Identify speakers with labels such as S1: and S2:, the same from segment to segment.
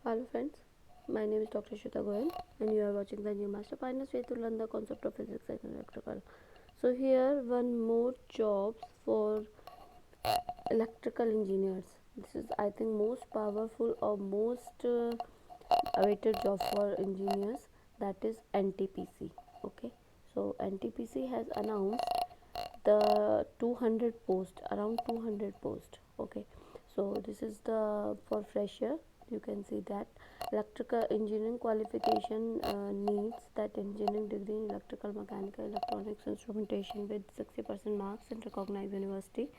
S1: Hello friends, my name is Dr. Shweta Goyal and you are watching the new Master Pioneers way to learn the concept of physics and electrical. So here one more jobs for electrical engineers. This is I think most powerful or most awaited job for engineers, that is NTPC. Okay, so NTPC has announced the 200 post, around 200 post. Okay, so this is the for fresher. You can see that electrical engineering qualification needs that engineering degree in electrical, mechanical, electronics, instrumentation with 60% marks in recognized university.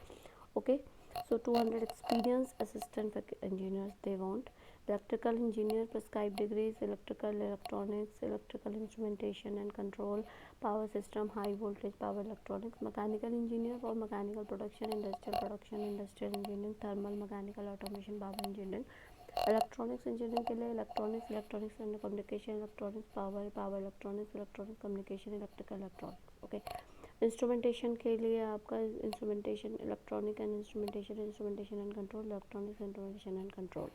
S1: Okay, so 200 experienced assistant engineers they want. Electrical engineer prescribed degrees: electrical, electronics, electrical instrumentation and control, power system, high voltage power electronics. Mechanical engineer for mechanical production, industrial engineering, thermal, mechanical, automation, power engineering. Electronics engineering के लिए electronics, electronics and communication, electronics power, power electronics, electronic communication, electrical electronics. Okay, instrumentation के लिए आपका instrumentation, electronic and instrumentation, instrumentation and control, electronics instrumentation and control.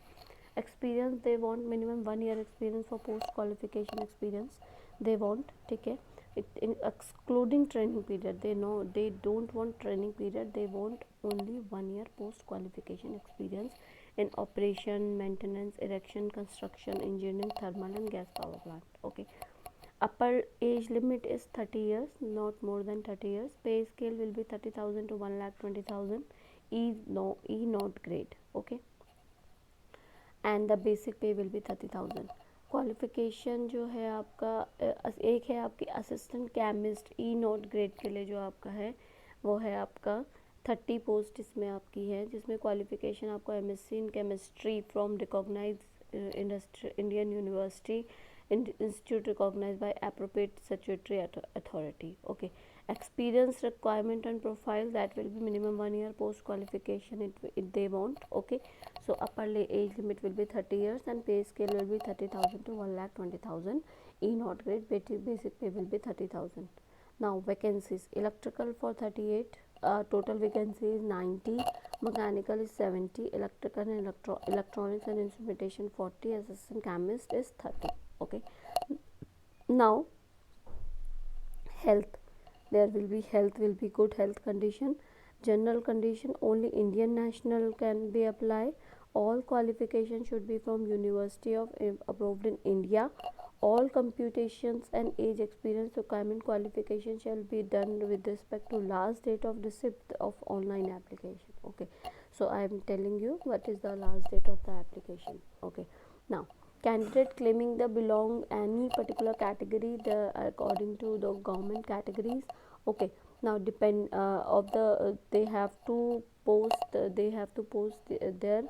S1: Experience they want minimum 1 year experience for post qualification experience they want. ठीक है, excluding training period. They don't want training period, they want only 1 year post qualification experience in operation, maintenance, erection, construction, engineering, thermal and gas power plant. Okay, upper age limit is 30 years, not more than 30 years. Pay scale will be 30,000 to 1,20,000. E not grade. Okay, and the basic pay will be 30,000. Qualification जो है आपका एक है आपकी assistant chemist ई note grade के लिए जो आपका है वो है आपका 30 पोस्ट इसमें आपकी है, जिसमें क्वालिफिकेशन आपको MSc in chemistry from recognised Indian university institute recognized by appropriate statutory authority. Okay, experience requirement and profile, that will be minimum 1 year post qualification it they want. Okay, so upper age limit will be 30 years and pay scale will be 30,000 to 1,20,000. E not grade, basic pay will be 30,000. Now vacancies: electrical for 38, total vacancy is 90, mechanical is 70, electrical and electronics and instrumentation 40, assistant chemist is 30. Okay, now health, there will be health will be good health condition. General condition: only Indian national can be applied. All qualification should be from University of approved in India. All computations and age experience requirement qualification shall be done with respect to last date of receipt of online application. Okay, so I am telling you what is the last date of the application. Okay, now candidate claiming the belong any particular category, the according to the government categories. Okay, now depend of the they have to post their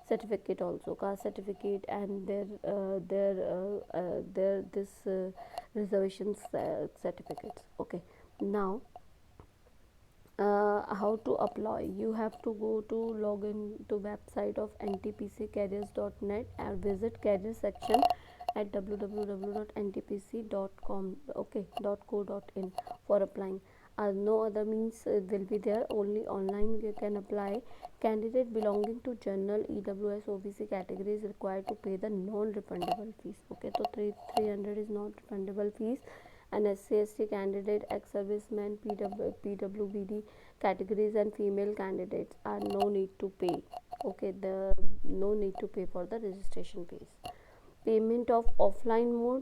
S1: certificate also, caste certificate and their this reservations certificates. Okay, now how to apply: you have to go to log in to website of ntpccareers.net and visit career section at www.ntpc.com. okay, .co.in for applying. No other means will be there, only online you can apply. Candidate belonging to general, EWS, OBC category is required to pay the non-refundable fees. Okay, so 300 is not refundable fees. And SC/ST candidate, ex-servicemen, PWBD categories and female candidates are no need to pay. Okay, the no need to pay for the registration fees. Payment of offline mode,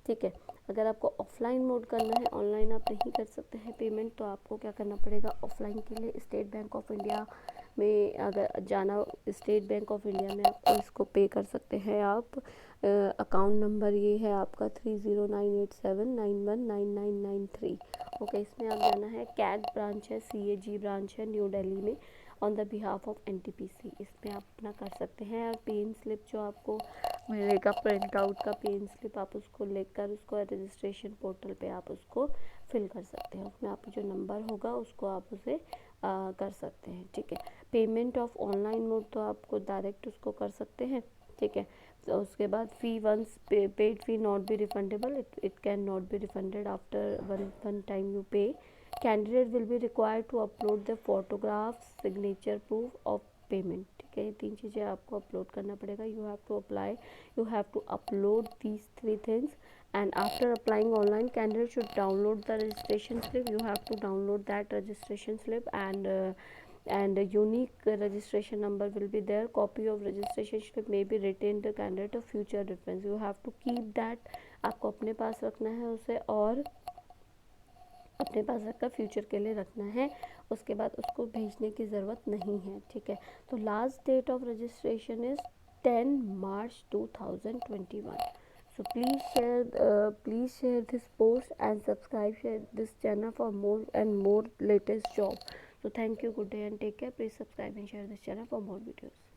S1: ठीक है, अगर आपको offline mode करना है, online आप नहीं कर सकते हैं पेमेंट, तो आपको क्या करना पड़ेगा, ऑफलाइन के लिए स्टेट बैंक ऑफ इंडिया में अगर जाना, स्टेट बैंक ऑफ इंडिया में आपको इसको पे कर सकते हैं आप. अकाउंट नंबर ये है आपका 309879199993. ओके, इसमें आप जाना है, कैट ब्रांच है, CAG ब्रांच है न्यू दिल्ली में, on the behalf of NTPC. इसमें आप अपना कर सकते हैं. और पेन स्लिप जो आपको मिलेगा, प्रिंट आउट का पेन स्लिप, आप उसको लेकर उसको रजिस्ट्रेशन पोर्टल पे आप उसको फिल कर सकते हैं. उसमें आपका जो नंबर होगा उसको आप उसे कर सकते हैं. ठीक है, पेमेंट ऑफ ऑनलाइन मोड तो आपको डायरेक्ट उसको कर सकते हैं. ठीक है, तो उसके बाद fee once paid fee not be refundable, it can not be refunded after one time you pay. Candidate will be required to upload the photographs, signature proof of payment. ठीक है, ये 3 चीज़ें आपको अपलोड करना पड़ेगा. You have to upload these 3 things. And after applying online, candidate should download the registration slip. You have to download that registration slip, and a unique registration number will be there. Copy of registration slip may be retained the candidate of future reference. You have to keep that. आपको अपने पास रखना है उसे, और अपने पास रखकर future के लिए रखना है. उसके बाद उसको भेजने की ज़रूरत नहीं है. ठीक है, तो last date of registration is 10 March 2021. So please share this post and share this channel for more and more latest job. So thank you, good day and take care. Please subscribe and share this channel for more videos.